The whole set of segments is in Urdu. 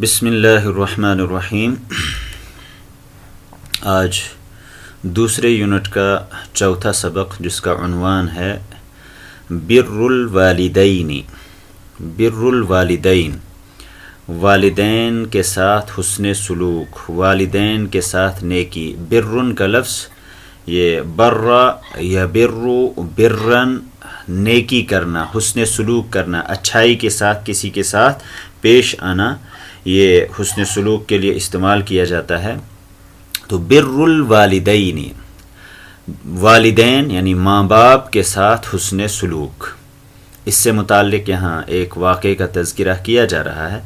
بسم اللہ الرحمن الرحیم۔ آج دوسرے یونٹ کا چوتھا سبق جس کا عنوان ہے بر الوالدین۔ بر الوالدین، والدین کے ساتھ حسن سلوک، والدین کے ساتھ نیکی۔ برن کا لفظ یہ برا یا برو، برن نیکی کرنا، حسن سلوک کرنا، اچھائی کے ساتھ کسی کے ساتھ پیش آنا، یہ حسن سلوک کے لیے استعمال کیا جاتا ہے۔ تو بر الوالدین، والدین یعنی ماں باپ کے ساتھ حسن سلوک۔ اس سے متعلق یہاں ایک واقعے کا تذکرہ کیا جا رہا ہے۔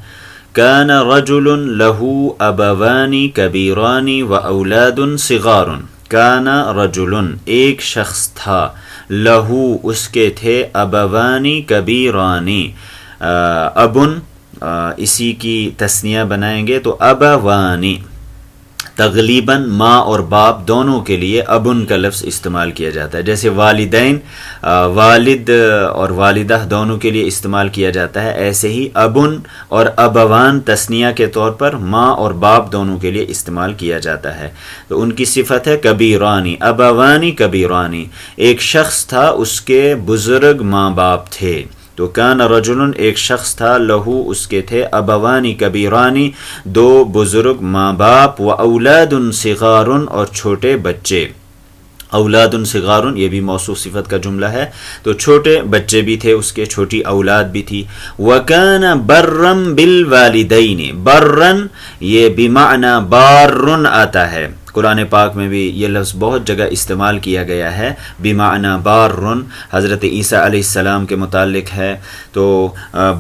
کان رجل لہ ابوان کبیران و اولاد صغار۔ کان رجل، ایک شخص تھا، لہو، اس کے تھے، ابوانی کبیرانی، ابن اسی کی تثنیہ بنائیں گے تو ابوانی، تغلیباً ماں اور باپ دونوں کے لیے ابن کا لفظ استعمال کیا جاتا ہے۔ جیسے والدین والد اور والدہ دونوں کے لیے استعمال کیا جاتا ہے، ایسے ہی ابن اور ابوان تثنیہ کے طور پر ماں اور باپ دونوں کے لیے استعمال کیا جاتا ہے۔ تو ان کی صفت ہے کبیرانی، ابوانی کبیرانی، ایک شخص تھا، اس کے بزرگ ماں باپ تھے۔ تو کان رجل، ایک شخص تھا، لہو، اس کے تھے، ابوانی کبیرانی، دو بزرگ ماں باپ، و اولاد صغار، اور چھوٹے بچے۔ اولاد صغار یہ بھی موصوف صفت کا جملہ ہے، تو چھوٹے بچے بھی تھے اس کے، چھوٹی اولاد بھی تھی۔ وَكَانَ بَرًّا بِالْوَالِدَيْنِ، برًّا یہ بمعنی بارٌ آتا ہے، قرآن پاک میں بھی یہ لفظ بہت جگہ استعمال کیا گیا ہے، بمعنی بارٌ، حضرت عیسیٰ علیہ السلام کے متعلق ہے۔ تو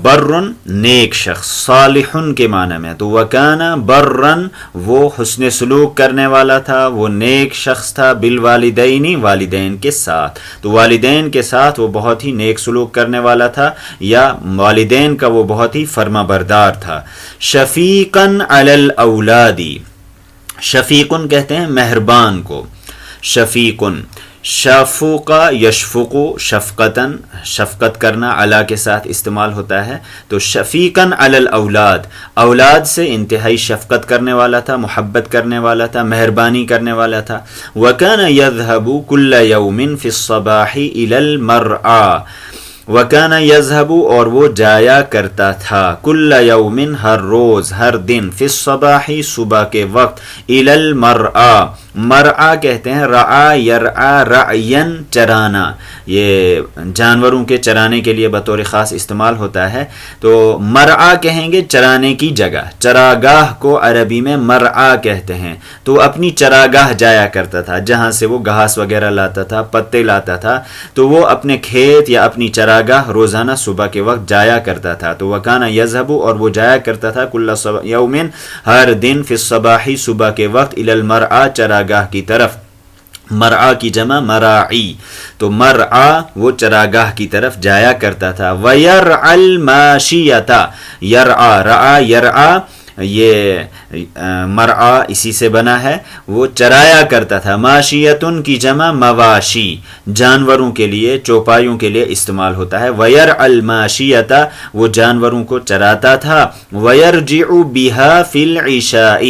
برٌ نیک شخص، صالح کے معنی میں، تو وَكَانَ بَرًّا وہ حسن سلوک کرنے والا تھا، وہ نیک شخص تھا، بالوالدین والدین کے ساتھ، تو والدین کے ساتھ وہ بہت ہی نیک سلوک کرنے والا تھا، یا والدین کا وہ بہت ہی فرما بردار تھا۔ شفیقاً علی الاولاد، شفیقن کہتے ہیں مہربان کو، شفیقن، شفوقا یشفقو شفقتاً، شفقت کرنا، علا کے ساتھ استعمال ہوتا ہے، تو شفیقاً علی الاولاد، اولاد سے انتہائی شفقت کرنے والا تھا، محبت کرنے والا تھا، مہربانی کرنے والا تھا۔ وَكَانَ يَذْهَبُ كُلَّ يَوْمٍ فِي الصَّبَاحِ إِلَى الْمَرْعَى، وَكَانَ يَذْهَبُ اور وہ جایا کرتا تھا، كُلَّ يَوْمٍ ہر روز، ہر دن، فِي الصَّبَاحِ صبح کے وقت، إِلَى الْمَرْعَى، مرعا کہتے ہیں رعا یرعا رعین، چرانا، یہ جانوروں کے چرانے کے لیے بطور خاص استعمال ہوتا ہے۔ تو مرعا کہیں گے چرانے کی جگہ، چراگاہ کو عربی میں مرعا کہتے ہیں۔ تو اپنی چراگاہ جایا کرتا تھا، جہاں سے وہ گھاس وغیرہ لاتا تھا، پتے لاتا تھا، تو وہ اپنے کھیت یا اپنی چراگاہ روزانہ صبح کے وقت جایا کرتا تھا۔ تو وکانا یذهب اور وہ جایا کرتا تھا، کل یوم ہر دن، فی الصباح صبح کے وقت، الی المرعا چراگاہ کی طرف، مرعا کی جمع مراعی، تو مرعا وہ چراگاہ کی طرف جایا کرتا تھا۔ وَيَرْعَى الْمَاشِيَةَ، یرعا، رعا یرعا یہ مرعا اسی سے بنا ہے، وہ چرایا کرتا تھا۔ ماشیتن کی جمع مواشی، جانوروں کے لیے، چوپایوں کے لیے استعمال ہوتا ہے۔ وَيَرْعَى الْمَاشِيَةَ وہ جانوروں کو چراتا تھا۔ وَيَرْجِعُ بِهَا فِي الْعِشَاءِ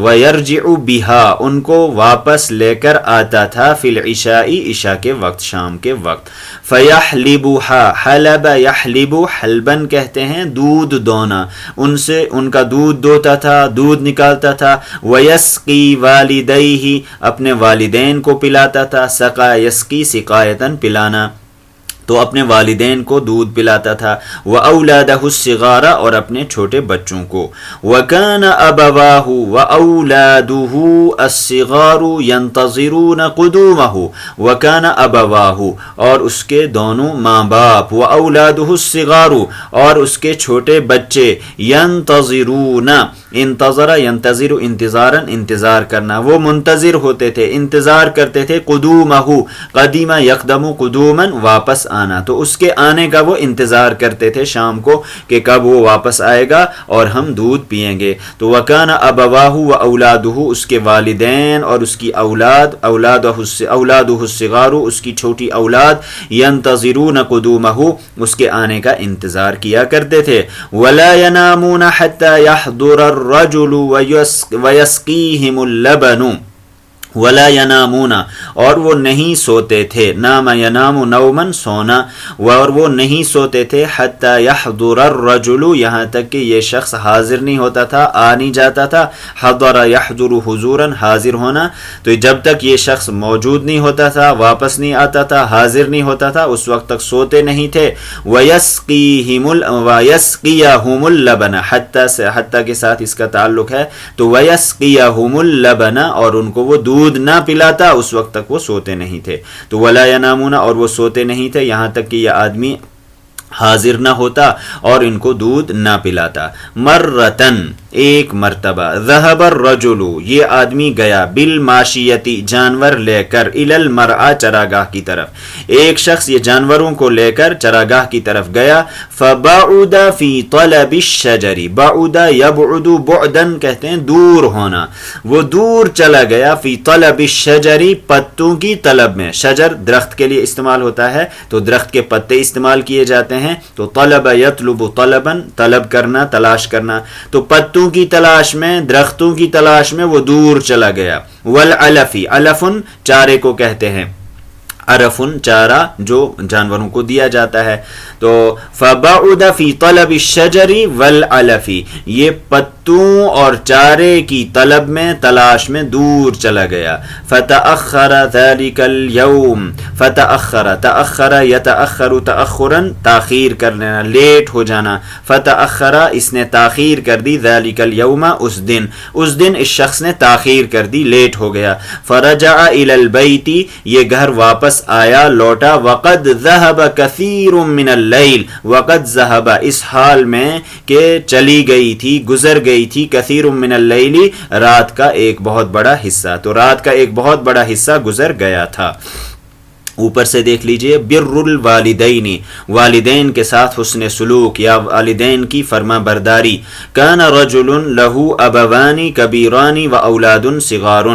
وَيَرْجِعُ بِهَا ان کو واپس لے کر آتا تھا، فی العشاء عشاء کے وقت، شام کے وقت۔ فَيَحْلِبُهَا حَلَبَ يَحْلِبُ حلبن کہتے ہیں دودھ دونا، ان سے ان کا دودھ دوتا تھا، دودھ نکالتا تھا۔ وَيَسْقِي وَالِدَيْهِ اپنے والدین کو پلاتا تھا، سقا یسقی سقایتاً پلانا، تو اپنے والدین کو دودھ پلاتا تھا۔ وَأَوْلَادَهُ الصِّغَارَ اور اپنے چھوٹے بچوں کو۔ وَكَانَ أَبَوَاهُ وَأَوْلَادُهُ الصِّغَارُ يَنْتَظِرُونَ قُدُومَهُ وَكَانَ أَبَوَاهُ اور اس کے دونوں ماں باپ، وَأَوْلَادُهُ الصِّغَارُ اور اس کے چھوٹے بچے، يَنْتَظِرُونَ انتظر ينتظر انتظارا انتظار کرنا، وہ منتظر ہوتے تھے، انتظار کرتے تھے، قدومہ قدیمہ یقدم قدوما واپس آنا، تو اس کے آنے کا وہ انتظار کرتے تھے شام کو کہ کب وہ واپس آئے گا اور ہم دودھ پئیں گے۔ تو وکان ابواہ و اولادہ، اس کے والدین اور اس کی اولاد، اولادہ الصغار، اس کی چھوٹی اولاد، ینتظرون قدومہ، اس کے آنے کا انتظار کیا کرتے تھے۔ ولا ینامون حتی یحضر الرجل ویسقیہم اللبن، ولا ینامون، اور وہ نہیں سوتے تھے، نام ینام نومن سونا، اور وہ نہیں سوتے تھے، حتی یحضر الرجل، یہاں تک کہ یہ شخص حاضر نہیں ہوتا تھا، آ نہیں جاتا تھا، حضر یحضر حضورا، حاضر ہونا، تو جب تک یہ شخص موجود نہیں ہوتا تھا، واپس نہیں آتا تھا، حاضر نہیں ہوتا تھا، اس وقت تک سوتے نہیں تھے۔ ویسقیہم اللبن، حتی کے ساتھ اس کا تعلق ہے، تو ویسقیہم اللبن، اور ان کو وہ دودھ نہ پلاتا، اس وقت تک وہ سوتے نہیں تھے۔ تو ولا ینامون، اور وہ سوتے نہیں تھے یہاں تک کہ یہ آدمی حاضر نہ ہوتا اور ان کو دودھ نہ پلاتا۔ مرتن، ایک مرتبہ، ذهب الرجل، یہ آدمی گیا، بالماشیتی، جانور لے کر، الی المرعى، چراگاہ کی طرف، ایک شخص یہ جانوروں کو لے کر چراگاہ کی طرف گیا، فبعد فی طلب الشجر، بعد یبعد، بعدن کہتے ہیں دور ہونا، وہ دور چلا گیا، فی طلب الشجر، پتوں کی طلب میں، شجر درخت کے لیے استعمال ہوتا ہے تو درخت کے پتے استعمال کیے جاتے ہیں، تو طلب یطلب طلبا، طلب کرنا، تلاش کرنا، تو پتوں کی تلاش میں، درختوں کی تلاش میں وہ دور چلا گیا۔ والعلفی، علفن چارے کو کہتے ہیں، عرفن چارہ جو جانوروں کو دیا جاتا ہے، تو فبعد فی طلب الشجر والعلف، یہ پتوں اور چارے کی طلب میں، تلاش میں دور چلا گیا۔ فتأخر ذلك اليوم، فتأخر، تأخر یتأخر تأخرا، تاخیر کرنا، لیٹ ہو جانا، فتأخر، اس نے تاخیر کر دی، ذلك اليوم، اس دن اس شخص نے تاخیر کر دی، لیٹ ہو گیا۔ فرجع الى البیت، یہ گھر واپس آیا، لوٹا، وقد ذهب كثير من اللیل، وقد ذهب، اس حال میں کہ چلی گئی تھی، گزر گئی تھی، کثیر من اللیل، رات کا ایک بہت بڑا حصہ، تو رات کا ایک بہت بڑا حصہ گزر گیا تھا۔ اوپر سے دیکھ لیجئے، بر الوالدین، والدین کے ساتھ حسن سلوک یا والدین کی فرما برداری۔ کان رجل لہ ابوان کبیران و اولاد صغار،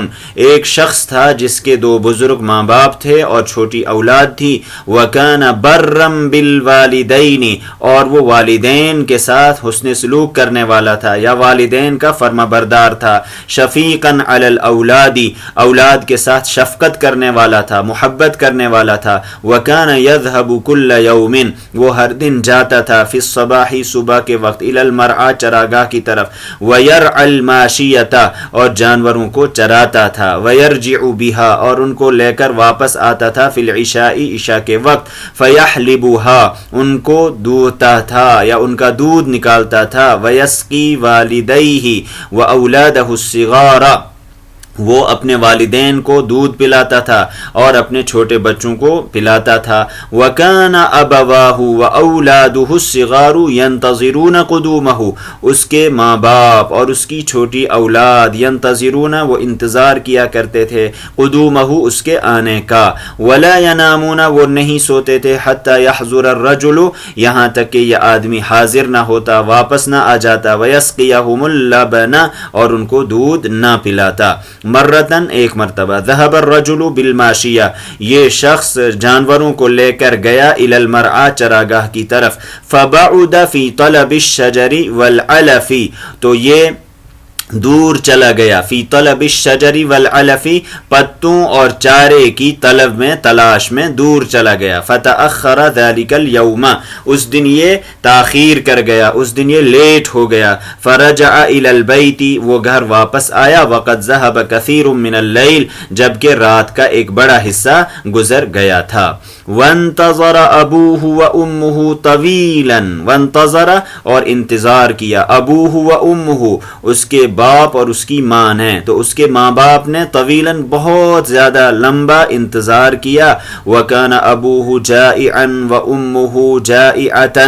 ایک شخص تھا جس کے دو بزرگ ماں باپ تھے اور چھوٹی اولاد تھی۔ وکان برا بالوالدین، اور وہ والدین کے ساتھ حسن سلوک کرنے والا تھا یا والدین کا فرما بردار تھا۔ شفیقا علی الاولاد، اولاد کے ساتھ شفقت کرنے والا تھا، محبت کرنے والا تھا۔ وکان یذهب کل یوم، وہ ہر دن جاتا تھا، فی الصباح، صبح کے وقت، الی المرعى، چراگاہ کی طرف، ویرعى الماشیۃ، اور جانوروں کو چراتا تھا، ویرجع بها، اور ان کو لے کر واپس آتا تھا، فی العشاء، عشاء کے وقت، فیحلبها، ان کو دوہتا تھا یا ان کا دودھ نکالتا تھا، ویسقی والدیہ واولادہ الصغار، وہ اپنے والدین کو دودھ پلاتا تھا اور اپنے چھوٹے بچوں کو پلاتا تھا۔ وَكَانَ أَبَوَاهُ وَأَوْلَادُهُ الصِّغَارُ يَنْتَظِرُونَ قُدُومَهُ، اس کے ماں باپ اور اس کی چھوٹی اولاد، يَنْتَظِرُونَ، وہ انتظار کیا کرتے تھے، قُدُومَهُ، اس کے آنے کا۔ وَلَا يَنَامُونَ، وہ نہیں سوتے تھے، حَتَّى يَحْضُرَ الرَّجُلُ، یہاں تک کہ یہ آدمی حاضر نہ ہوتا، واپس نہ آ جاتا، وَيَسْقِيَهُمُ اللَّبَنَ، اور ان کو دودھ نہ پلاتا۔ مرتن، ایک مرتبہ، ذهب الرجل بالماشیہ، یہ شخص جانوروں کو لے کر گیا، الی المرعى، چراگاہ کی طرف، فبعد فی طلب الشجر والعلف، تو یہ دور چلا گیا، فی طلب الشجر والعلف، پتوں اور چارے کی طلب میں، تلاش میں دور چلا گیا۔ فتأخر ذلك اليوم، اس دن یہ تاخیر کر گیا، اس دن یہ لیٹ ہو گیا۔ فرجع الى البیت، وہ گھر واپس آیا، وقد ذهب كثير من اللیل، جبکہ رات کا ایک بڑا حصہ گزر گیا تھا۔ وانتظر ابوہ وامہ طویلا، وانتظر، اور انتظار کیا، ابوہ وامہ، اس کے باپ اور اس کی ماں نے، تو اس کے ماں باپ نے، طویلا، بہت زیادہ لمبا انتظار کیا۔ وکان ابوہ جائعا وامہ جائعۃ،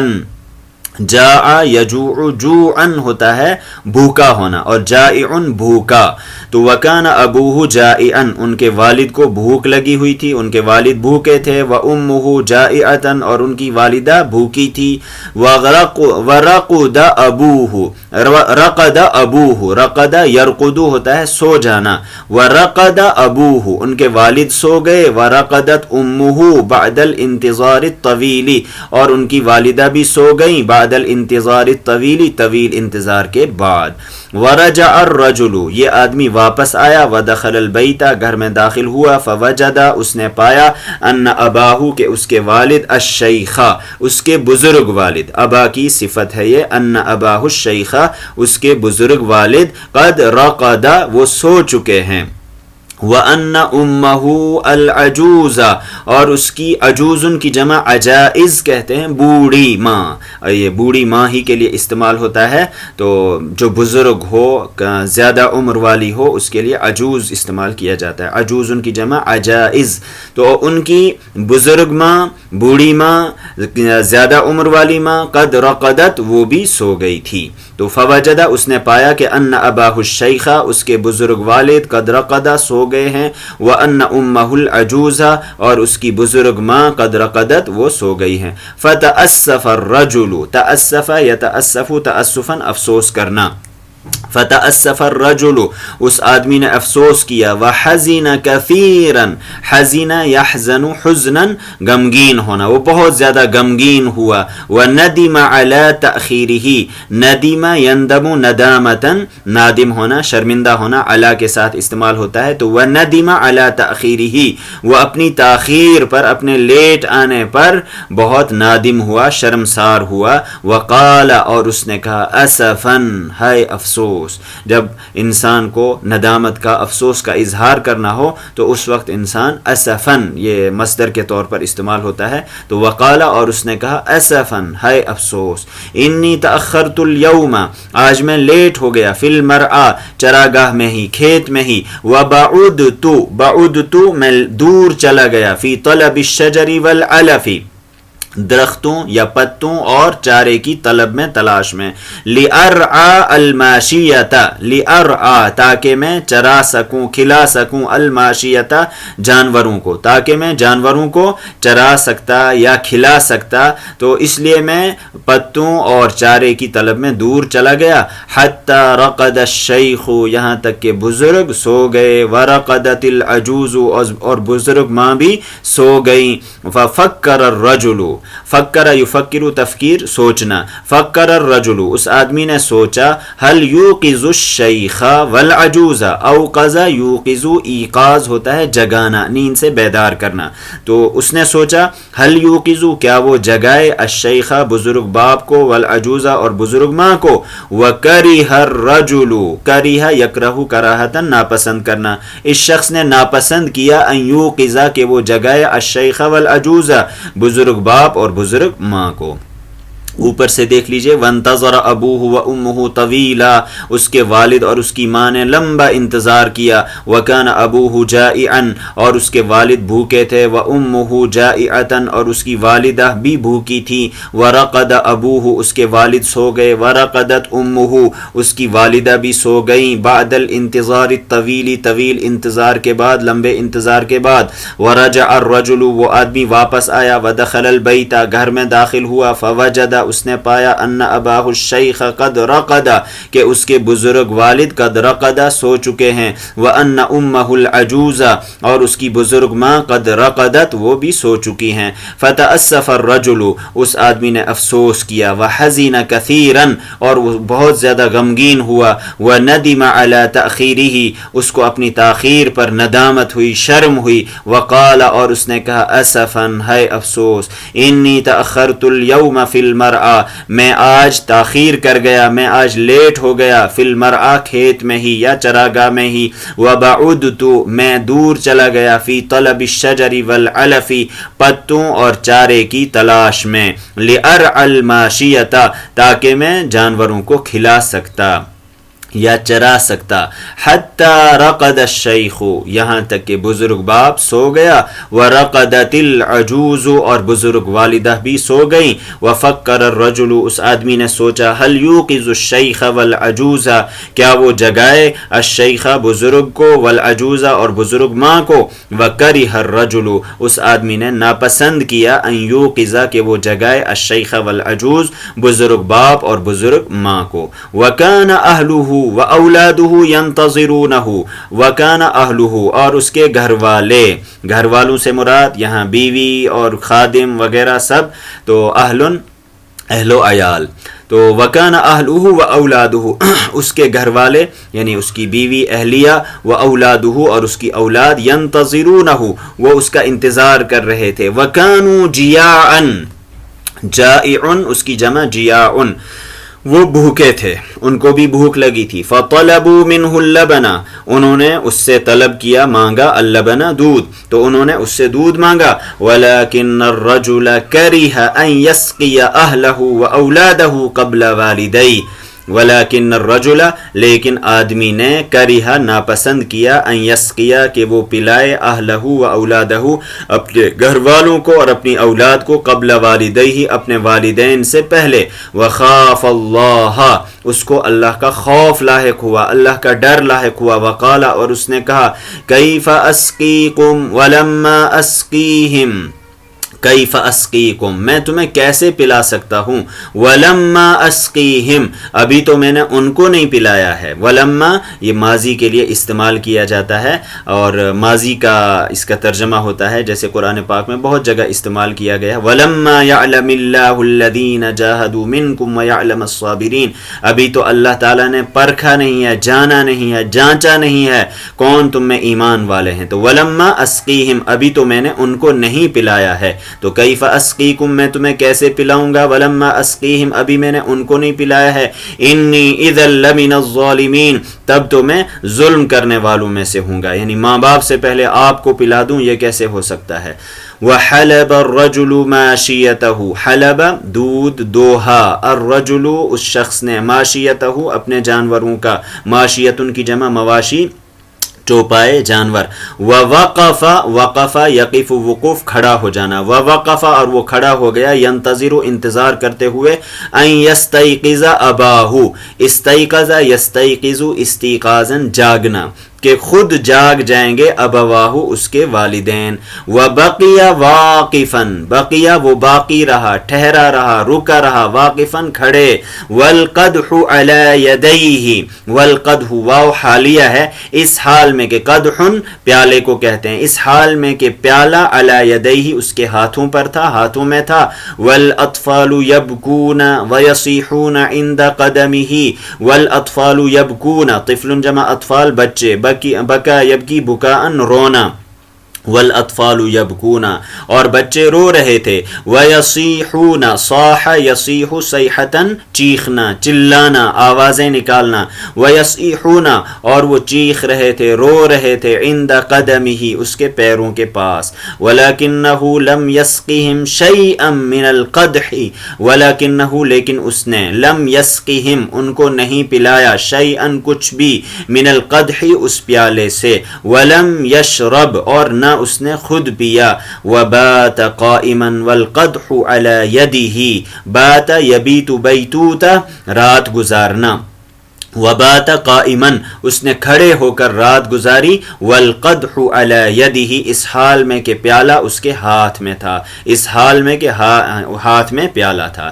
جاء یجوع جوعا ہوتا ہے بھوکا ہونا، اور جائع بھوکا. تو وکان ابوہ جائعا، ان کے والد کو بھوک لگی ہوئی تھی، ان کے والد بھوکے تھے. وامہ جائعۃ، اور ان کی والدہ بھوکی تھی. ورقد ابوہ، رقد ابوہ، رقد یرقد ہوتا ہے سو جانا. ورقد ابوہ، ان کے والد سو گئے. ورقدت امہ بعد الانتظار الطویل، اور ان کی والدہ بھی سو گئیں بعد الانتظار الطویل، طویل انتظار کے بعد. ورجع الرجل، یہ آدمی واپس آیا. ودخل البیت، گھر میں داخل ہوا. فوجد، اس نے پایا. ان اباہ، کہ اس کے والد. الشیخ، اس کے بزرگ والد. ابا کی صفت ہے یہ. ان اباہ الشیخ، اس کے بزرگ والد. قد رقد، وہ سو چکے ہیں. وَأَنَّ أُمَّهُ الْعَجُوزَ، اور اس کی عجوز کی جمع عجائز کہتے ہیں، بوڑھی ماں. یہ بوڑھی ماں ہی کے لیے استعمال ہوتا ہے، تو جو بزرگ ہو، زیادہ عمر والی ہو، اس کے لیے عجوز استعمال کیا جاتا ہے. عجوز کی جمع عجائز. تو ان کی بزرگ ماں، بوڑھی ماں، زیادہ عمر والی ماں. قد رقدت، وہ بھی سو گئی تھی. تو فوجد، اس نے پایا کہ ان اباہ الشیخ، اس کے بزرگ والد. قد رقد، سو گئے ہیں. وان امہ العجوز، اور اس کی بزرگ ماں. قد رقدت، وہ سو گئی ہیں. فتأسف الرجل، تأسف یتأسف تأسفا، افسوس کرنا. فتأسف الرجل، اس آدمی نے افسوس کیا. وحزن کثیرا، حزن یحزن حزنا، غمگین ہونا، وہ بہت زیادہ غمگین ہوا. وندم علی تأخیرہ، ندم یندم ندامتا، نادم ہونا، شرمندہ ہونا، علی کے ساتھ استعمال ہوتا ہے. تو وندم علی تأخیرہ، وہ اپنی تاخیر پر، اپنے لیٹ آنے پر بہت نادم ہوا، شرمسار ہوا. وقال، اور اس نے کہا. اسفا، ہائے افسوس. جب انسان کو ندامت کا، افسوس کا اظہار کرنا ہو تو اس وقت انسان اسفن، یہ مصدر کے طور پر استعمال ہوتا ہے. تو وقال، اور اس نے کہا. اسفن، ہائے افسوس. انی تأخرت اليوم، آج میں لیٹ ہو گیا. فی المرعى، چراگاہ میں ہی، کھیت میں ہی. وبعدت، بعدت، میں دور چلا گیا. فی طلب الشجر والعلف، درختوں یا پتوں اور چارے کی طلب میں، تلاش میں. لِأَرْعَى الْمَاشِيَةَ، لِأَرْعَى، تاکہ میں چرا سکوں، کھلا سکوں. الماشیتا، جانوروں کو، تاکہ میں جانوروں کو چرا سکتا یا کھلا سکتا. تو اس لیے میں پتوں اور چارے کی طلب میں دور چلا گیا. حتی رقد الشیخ، یہاں تک کہ بزرگ سو گئے. ورقدت العجوز، اور بزرگ ماں بھی سو گئیں. ففکر الرجل، فکر یفکر تفکیر، سوچنا. فکر الرجل، اس آدمی نے سوچا. هل یوقظ الشیخ والعجوز، اوقظ یوقظ، ایقاظ ہوتا ہے جگانا، نیند سے بیدار کرنا. تو اس نے سوچا. هل یوقظ، کیا وہ جگائے. الشیخ، بزرگ باپ کو. والعجوز، اور بزرگ ماں کو. وکرہ الرجل، کرہ یکرہ کراہتا، ناپسند کرنا. اس شخص نے ناپسند کیا. ان یوقظ، کہ وہ جگائے. الشیخ والعجوز، بزرگ باپ اور بزرگ ماں کو. اوپر سے دیکھ لیجئے. وانتظر ابوہ و امہ طویلا، اس کے والد اور اس کی ماں نے لمبا انتظار کیا. وکان ابوہ جائعا، اور اس کے والد بھوکے تھے. و امہ جائعتا، اور اس کی والدہ بھی بھوکی تھی. ورقد ابوہ، اس کے والد سو گئے. ورقدت امہ، اس کی والدہ بھی سو گئیں. بعد الانتظار الطویل، طویل انتظار کے بعد، لمبے انتظار کے بعد. ورجع الرجل، وہ آدمی واپس آیا. ودخل البیت، گھر میں داخل ہوا. فوجد، اس نے پایا. ان اباہ الشیخ قد رقد، کہ اس کے بزرگ والد. قد رقد، سو چکے ہیں. وان امہ العجوز، اور اس کی بزرگ ماں. قد رقدت، وہ بھی سو چکی ہیں. فتأسف الرجل، اس آدمی نے افسوس کیا. وحزن کثیرا، اور وہ بہت زیادہ غمگین ہوا. وندم علی تأخیرہ، اس کو اپنی تاخیر پر ندامت ہوئی، شرم ہوئی. وقال، اور اس نے کہا. اسفا، ہے افسوس. انی تأخرت اليوم فی المرعى، میں آج تاخیر کر گیا، میں آج لیٹ ہو گیا. فی المرعى، کھیت میں ہی یا چراگاہ میں ہی. وبعدت، میں دور چلا گیا. فی طلب الشجر والعلف، پتوں اور چارے کی تلاش میں. لأرعى الماشیة، تاکہ میں جانوروں کو کھلا سکتا. یا چرا سکتا، حتی رقد الشیخ، یہاں تک کہ بزرگ باپ سو گیا، ورقدت العجوز، اور بزرگ والدہ بھی سو گئیں، وفکر الرجل، اس آدمی نے سوچا، هل یوقظ الشیخ والعجوز، کیا وہ جگائے الشیخ بزرگ کو، والعجوز اور بزرگ ماں کو، وکرہ الرجل، اس آدمی نے ناپسند کیا، ان یوقظ کہ وہ جگائے الشیخ والعجوز بزرگ باپ اور بزرگ ماں کو، وکان اہلہ وَأَوْلَادُهُ يَنْتَظِرُونَهُ، وَكَانَ أَهْلُهُ، اور اس کے گھر والے، گھر والوں سے مراد یہاں بیوی اور خادم وغیرہ سب، تو اہل و عیال، تو وَكَانَ أَهْلُهُ وَأَوْلَادُهُ، اس کے گھر والے یعنی اس کی بیوی اہلیہ، وَأَوْلَادُهُ اور اس کی اولاد، يَنْتَظِرُونَهُ وہ اس کا انتظار کر رہے تھے، وَكَانُوا جِيَاعًا، جائع اس کی جمع جیاع، وہ بھوکے تھے، ان کو بھی بھوک لگی تھی، فطلبوا منہ اللبن، انہوں نے اس سے طلب کیا، مانگا، اللبن دودھ، تو انہوں نے اس سے دودھ مانگا، ولکن الرجل کرہ ان یسقی اہلہ واولادہ قبل والدیہ، ولیکن الرجل لیکن آدمی نے، کرہ ناپسند کیا، ان یسقیا کہ وہ پلائے، اہلہ و اولادہ اپنے گھر والوں کو اور اپنی اولاد کو، قبل والدیہ اپنے والدین سے پہلے، وخاف اللہ اس کو اللہ کا خوف لاحق ہوا، اللہ کا ڈر لاحق ہوا، وقال اور اس نے کہا، کیف اسقیکم ولما اسقیہم، کیف اسقیکم میں تمہیں کیسے پلا سکتا ہوں، ولما اسقیہم ابھی تو میں نے ان کو نہیں پلایا ہے، ولما یہ ماضی کے لیے استعمال کیا جاتا ہے، اور ماضی کا اس کا ترجمہ ہوتا ہے جیسے قرآن پاک میں بہت جگہ استعمال کیا گیا ہے، ولما یعلم اللہ الذین جاہدوا منکم ویعلم الصابرین، ابھی تو اللہ تعالیٰ نے پرکھا نہیں ہے، جانا نہیں ہے، جانچا نہیں ہے کون تم میں ایمان والے ہیں، تو ولما اسقیہم ابھی تو میں نے ان کو نہیں پلایا ہے، تو کیف اسقیکم میں تمہیں کیسے پلاؤں گا، ولما اسقیہم ابھی میں نے ان کو نہیں پلایا ہے، انی اذا لمن الظالمین تب تو میں ظلم کرنے والوں میں سے ہوں گا، یعنی ماں باپ سے پہلے آپ کو پلا دوں یہ کیسے ہو سکتا ہے، وحلب الرجل ماشیتہ، حلب دودھ دوہا، الرجل اس شخص نے، ماشیتہ اپنے جانوروں کا، ماشیتن کی جمع مواشی چوپائے جانور، ووقف وقف یقف وقوف کھڑا ہو جانا، ووقف اور وہ کھڑا ہو گیا، ینتظر انتظار کرتے ہوئے، ان یستیقظ اباہ، استیقظ یستیقظ استیقاظا جاگنا، کہ خود جاگ جائیں گے، ابواہ اس کے والدین، وبقی واقفاً بقیہ وہ باقی رہا، ٹھہرا رہا، رکا رہا، واقفاً کھڑے، والقدح علی یدیہ، والقدح واو حالیہ ہے اس حال میں کہ قدحن پیالے کو کہتے ہیں، اس حال میں کہ پیالہ علی یدیہ اس کے ہاتھوں پر تھا، ہاتھوں میں تھا، والاطفال یبکون ویصیحون عند قدمہ، والاطفال یبکون طفل جمع اطفال بچے، بکا یبکی بکاءن رونا، والاطفال یبکون اور بچے رو رہے تھے، ویصیحون صاح یصیح صیحۃ چیخنا، چلانا، آوازیں نکالنا، ویصیحون اور وہ چیخ رہے تھے، رو رہے تھے، عند قدمہ اس کے پیروں کے پاس، ولکنہ لم یسقہم شیئا من القدح، ولکنہ لیکن اس نے، لم یسقہم ان کو نہیں پلایا، شیئا کچھ بھی، من القدح اس پیالے سے، ولم یشرب اور نہ اس نے خود پیا، وبات قائما والقدح علی یدہ، بات یبیت بیتوتا رات گزارنا، وبات قائما اس نے کھڑے ہو کر رات گزاری، والقدح علی یدہ اس حال میں کہ پیالہ اس کے ہاتھ میں تھا، اس حال میں کہ ہاتھ میں پیالہ تھا۔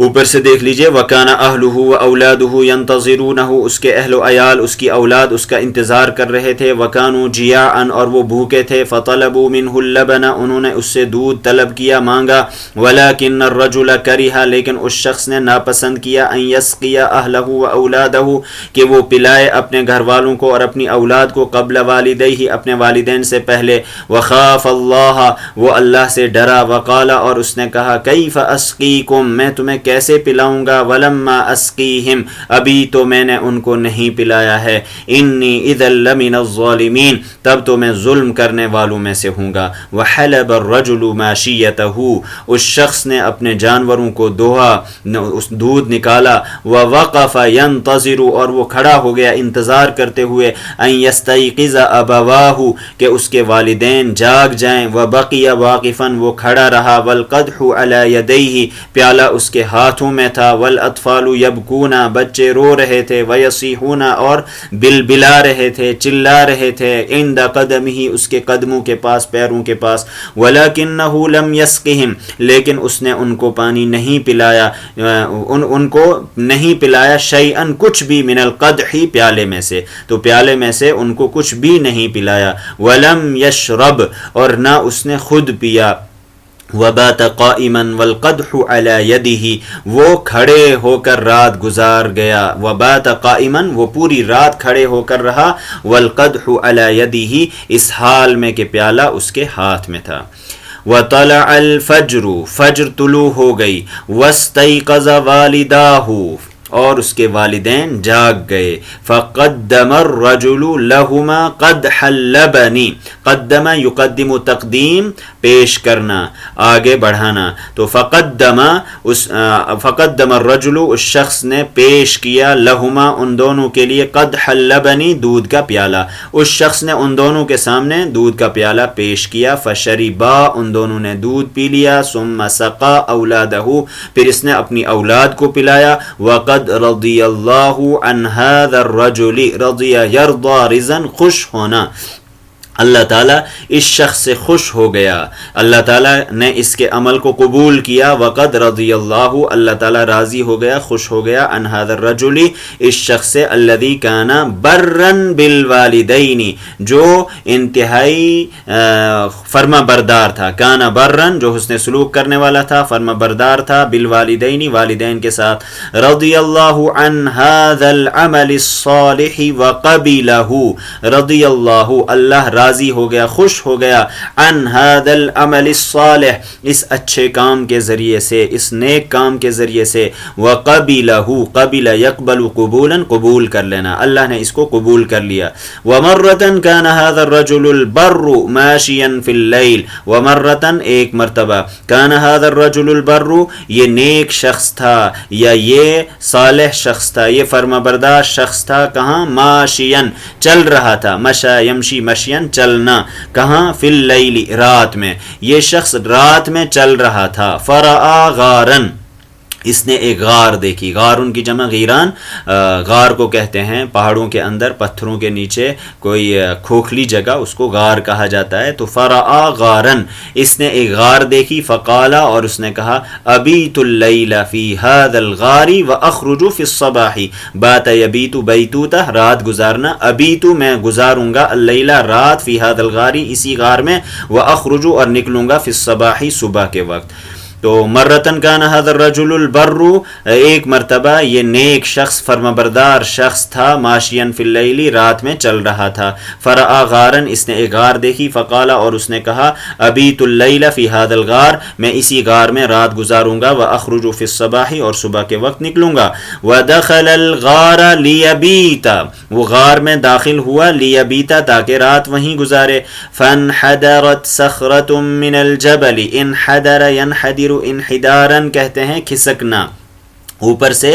اوپر سے دیکھ لیجئے، وَكَانَ أَهْلُهُ وَأَوْلَادُهُ يَنْتَظِرُونَهُ اس کے اہل و عیال اس کی اولاد اس کا انتظار کر رہے تھے، وَكَانُوا جِيَاعًا اور وہ بھوکے تھے، فَطَلَبُوا مِنْهُ اللَّبَنَ انہوں نے اس سے دودھ طلب کیا، مانگا، وَلَكِنَّ الرَّجُلَ كَرِهَ لیکن اس شخص نے ناپسند کیا، أَن يَسْقِيَ أَهْلَهُ وَأَوْلَادَهُ کہ وہ پلائے اپنے گھر والوں کو اور اپنی اولاد کو، قبل والدیہ اپنے والدین سے پہلے، وَخَافَ اللَّهَ وہ اللہ سے ڈرا، وَقَالَ اور اس نے کہا، كَيْفَ أَسْقِيكُم میں تمہیں کیسے پلاؤں گا، ولما اسقیہم ابھی تو میں نے ان کو نہیں پلایا ہے، انی اذا لمن الظالمین تب تو میں ظلم کرنے والوں میں سے ہوں گا، وحلب الرجل ماشیتہ اس شخص نے اپنے جانوروں کو دوہا، اس دودھ نکالا، ووقف ينتظر اور وہ کھڑا ہو گیا انتظار کرتے ہوئے، ان یستیقظ ابواہ کہ اس کے والدین جاگ جائیں، وبقی واقفا وہ کھڑا رہا، والقدح علی یدیہ پیالہ اس کے ہاتھوں میں تھا، والاطفال یبکون بچے رو رہے تھے، ویصیحون اور بلبلا رہے تھے، چلا رہے تھے، عند قدمہ اس کے قدموں کے پاس، پیروں کے پاس، ولکنہ لم یسقہم لیکن اس نے ان کو پانی نہیں پلایا، ان کو نہیں پلایا، شیئا کچھ بھی، من القدح پیالے میں سے، تو پیالے میں سے ان کو کچھ بھی نہیں پلایا، ولم یشرب اور نہ اس نے خود پیا، وبات قائما والقدح علی یدہ وہ کھڑے ہو کر رات گزار گیا، وبات قائما وہ پوری رات کھڑے ہو کر رہا، والقدح علی یدہ اس حال میں کہ پیالہ اس کے ہاتھ میں تھا، وطلع الفجر فجر طلوع ہو گئی، واستيقظ والداہ اور اس کے والدین جاگ گئے، فقدم الرجل لہما قدح اللبن قدم یقدم تقدیم پیش کرنا، آگے بڑھانا، تو فقدم الرجل اس شخص نے پیش کیا، لہما ان دونوں کے لیے، قدح اللبن دودھ کا پیالہ، اس شخص نے ان دونوں کے سامنے دودھ کا پیالہ پیش کیا، فشربا ان دونوں نے دودھ پی لیا، ثم سقا اولادہ پھر اس نے اپنی اولاد کو پلایا، وقد رضی اللہ عن هذا الرجل رضی یرضى رضا خوش ہونا، اللہ تعالیٰ اس شخص سے خوش ہو گیا، اللہ تعالیٰ نے اس کے عمل کو قبول کیا، وقد رضی اللہ اللہ تعالیٰ راضی ہو گیا، خوش ہو گیا، عن هذا الرجل اس شخص سے، الذي كان برا بالوالدین جو انتہائی فرما بردار تھا، کانا برن جو حسن سلوک کرنے والا تھا، فرما بردار تھا، بالوالدین والدین کے ساتھ، رضی اللہ عن هذا العمل الصالح وقبلہ رضی اللہ اللہ راضی ہو گیا، خوش ہو گیا، عن هذا العمل الصالح اس اچھے کام کے ذریعے سے، اس نیک کام کے ذریعے سے، وقبلہ قبل یقبل قبولا قبول کر لینا، اللہ نے اس کو قبول کر لیا، ومرة كان هذا الرجل البر ماشیا في الليل ومرة ایک مرتبہ، كان هذا الرجل البر یہ نیک شخص تھا یا یہ صالح شخص تھا، یہ فرمانبردار شخص تھا، کہاں، ماشیا چل رہا تھا، مشا یمشی مشیا چلنا، کہاں، فی اللیل رات میں، یہ شخص رات میں چل رہا تھا، فرآ غارن اس نے ایک غار دیکھی، غارن کی جمع غیران، غار کو کہتے ہیں پہاڑوں کے اندر پتھروں کے نیچے کوئی کھوکھلی جگہ، اس کو غار کہا جاتا ہے، تو فرآ غارن اس نے ایک غار دیکھی، فقالا اور اس نے کہا، ابیت اللیل فی هذا الغار واخرج فی الصباح بات یبیت بیتوتہ رات گزارنا، ابیت میں گزاروں گا، اللیل رات، فی هذا الغار اسی غار میں، واخرج اور نکلوں گا، فی الصباح صبح کے وقت، تو مرتن کان هذا الرجل البر ایک مرتبہ یہ نیک شخص فرمانبردار شخص تھا، ماشین فی اللیل رات میں چل رہا تھا، فرآ غارن اس نے ایک غار دیکھی، فقالا اور اس نے کہا، ابیت اللیل فی هذا الغار میں اسی غار میں رات گزاروں گا، واخرج فی الصباح اور صبح کے وقت نکلوں گا، ودخل الغار لیبیت وہ غار میں داخل ہوا، لیبیت تاکہ رات وہیں گزارے، فانحدرت صخرۃ من الجبل انحدر ینحدر انحدارن کہتے ہیں کھسکنا، اوپر سے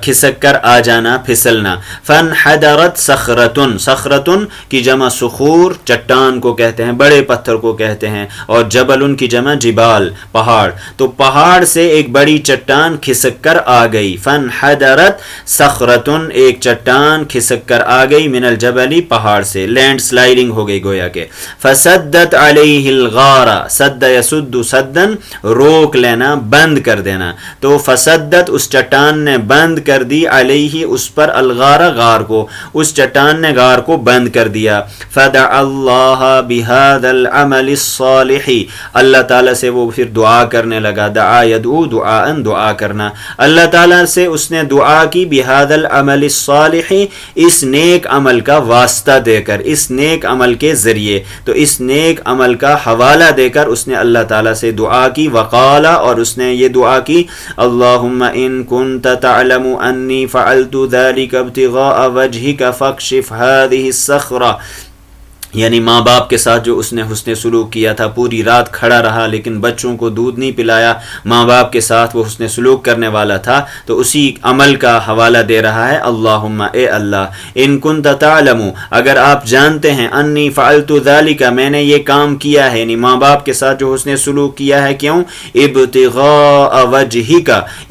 کھسک کر آ جانا، پھسلنا، فانحدرت صخرتن صخرتن کی جمع صخور چٹان کو کہتے ہیں، بڑے پتھر کو کہتے ہیں، اور جبل کی جمع جبال پہاڑ، تو پہاڑ سے ایک بڑی چٹان کھسک کر آ گئی، فانحدرت صخرتن ایک چٹان کھسک کر آ گئی، من الجبل پہاڑ سے، لینڈ سلائڈنگ ہو گئی گویا کہ، فسدت علیہ الغار سد یسد سدن روک لینا، بند کر دینا، تو فسدت اس چٹان نے بند کر دی علیہ اس پر الغار غار کو، اس چٹان نے غار کو بند کر دیا. فدعا اللہ بہذا العمل الصالح، اللہ تعالیٰ سے وہ پھر دعا کرنے لگا. دعا یدعو دعاء دعا کرنا، اللہ تعالیٰ سے اس نے دعا کی بہذا العمل الصالح اس نیک عمل کا واسطہ دے کر، اس نیک عمل کے ذریعے. تو اس نیک عمل کا حوالہ دے کر اس نے اللہ تعالیٰ سے دعا کی. وقال اور اس نے یہ دعا کی اللہم ان کنت تعلم انی فعلت ذلك ابتغاء وجهك فاکشف هذه الصخرہ، یعنی ماں باپ کے ساتھ جو اس نے حسن سلوک کیا تھا، پوری رات کھڑا رہا لیکن بچوں کو دودھ نہیں پلایا، ماں باپ کے ساتھ وہ حسن سلوک کرنے والا تھا، تو اسی عمل کا حوالہ دے رہا ہے. اللہم اے اللہ، ان کنت تعلم اگر آپ جانتے ہیں، انی فعلت ذلک میں نے یہ کام کیا ہے، یعنی ماں باپ کے ساتھ جو حسن سلوک کیا ہے، کیوں؟ ابتغاء وجہک،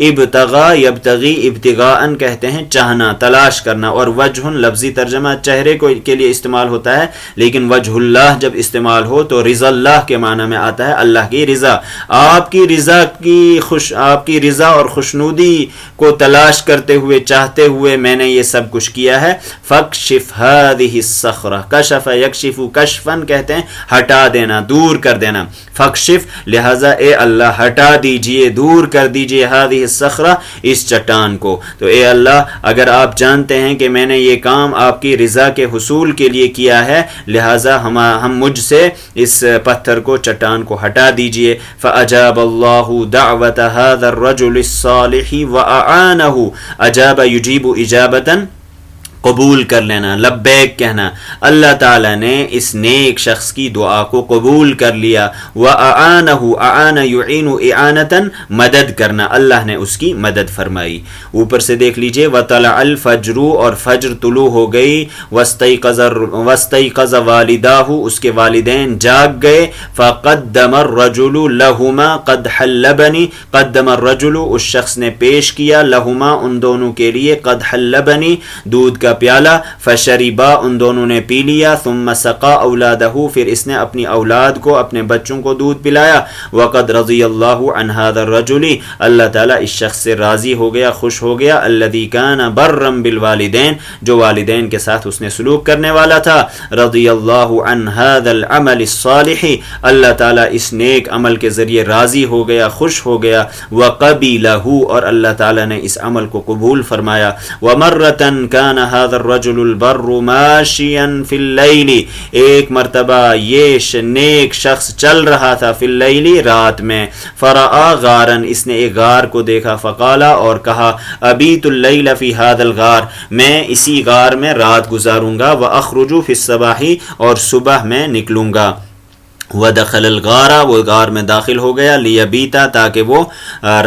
ابتغاء یبتغی ابتغاء کہتے ہیں چاہنا، تلاش کرنا، اور وجہ لفظی ترجمہ چہرے کو کے لیے استعمال ہوتا ہے، لیکن وجہ اللہ جب استعمال ہو تو رضا اللہ کے معنی میں آتا ہے، اللہ کی رضا. آپ کی رضا اور خوشنودی کو تلاش کرتے ہوئے، چاہتے ہوئے میں نے یہ سب کچھ کیا ہے. فاکشف هذه الصخرہ، کشف یکشف کشفا کہتے ہیں ہٹا دینا، دور کر دینا. فاکشف لہذا اے اللہ ہٹا دیجئے، دور کر دیجئے هذه الصخرہ اس چٹان کو. تو اے اللہ اگر آپ جانتے ہیں کہ میں نے یہ کام آپ کی رضا کے حصول کے لیے کیا ہے، لہذا ہم مجھ سے اس پتھر کو، چٹان کو ہٹا دیجئے. فاجاب اللہ دعوت هذا الرجل الصالح واعانه، اجاب یجیب اجابتا قبول کر لینا، لبیک کہنا. اللہ تعالیٰ نے اس نیک شخص کی دعا کو قبول کر لیا. وَأَعَانَهُ اعان يعین اعانتاً مدد کرنا، اللہ نے اس کی مدد فرمائی. اوپر سے دیکھ لیجئے وَطَلَعَ الْفَجْرُ اور فجر طلوع ہو گئی. وَاسْتَيْقَظَ وَالِدَاهُ اس کے والدین جاگ گئے. فَقَدَّمَ الرَّجُلُ لَهُمَا قَدْحَ اللَّبَنِ، قدم الرجل اس شخص نے پیش کیا، لہما ان دونوں کے لیے، قدح اللبن دودھ کا پیالہ، فشربا ان دونوں نے پی لیا. ثم سقا اولادہ پھر اس نے اپنی اولاد کو، اپنے بچوں کو دودھ پلایا. وقد رضی اللہ عن هذا الرجل اللہ تعالیٰ اس شخص سے راضی ہو گیا، خوش ہو گیا. الذی کان برا بالوالدین جو والدین کے ساتھ اس نے سلوک کرنے والا تھا. رضی اللہ عن هذا العمل الصالح اللہ تعالیٰ اس نیک عمل کے ذریعے راضی ہو گیا، خوش ہو گیا. وقبلہ اور اللہ تعالیٰ نے اس عمل کو قبول فرمایا. ومرتن کان هذا الرجل البر ماشیا فی اللیل ایک مرتبہ یہ نیک شخص چل رہا تھا، فی اللیل رات میں. فرآ غارا اس نے ایک غار کو دیکھا. فقالا اور کہا ابیت اللیل فی هذا الغار میں اسی غار میں رات گزاروں گا. واخرج فی الصباح اور صبح میں نکلوں گا. ودخل الغار وہ غار میں داخل ہو گیا. لیبیتا تاکہ وہ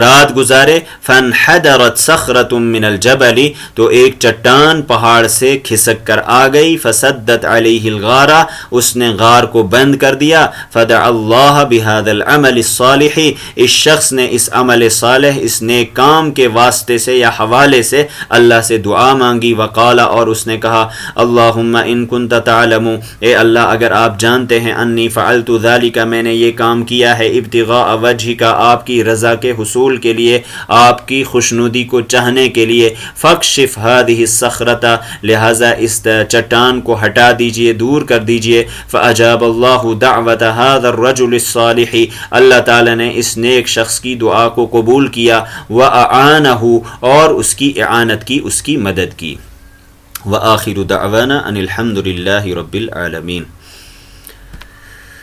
رات گزارے. فانحدرت صخرۃ من الجبل تو ایک چٹان پہاڑ سے کھسک کر آ گئی. فسدت علیہ الغار اس نے غار کو بند کر دیا. فدعا اللہ بهذا العمل الصالح اس شخص نے اس عمل صالح، اس نیک کام کے واسطے سے یا حوالے سے اللہ سے دعا مانگی. وقال اور اس نے کہا اللہم ان کنت تعلم اے اللہ اگر آپ جانتے ہیں، انی فعلت ذالک میں نے یہ کام کیا ہے، ابتغاء وجہک آپ کی رضا کے حصول کے لیے، آپ کی خوشنودی کو چاہنے کے لیے. فاکشف هذه الصخرۃ لہذا اس چٹان کو ہٹا دیجئے، دور کر دیجئے. فاجاب اللہ دعوت هذا الرجل الصالح اللہ تعالی نے اس نیک شخص کی دعا کو قبول کیا. واعانہ اور اس کی اعانت کی، اس کی مدد کی. وآخر دعوانا ان الحمد للہ رب العالمین.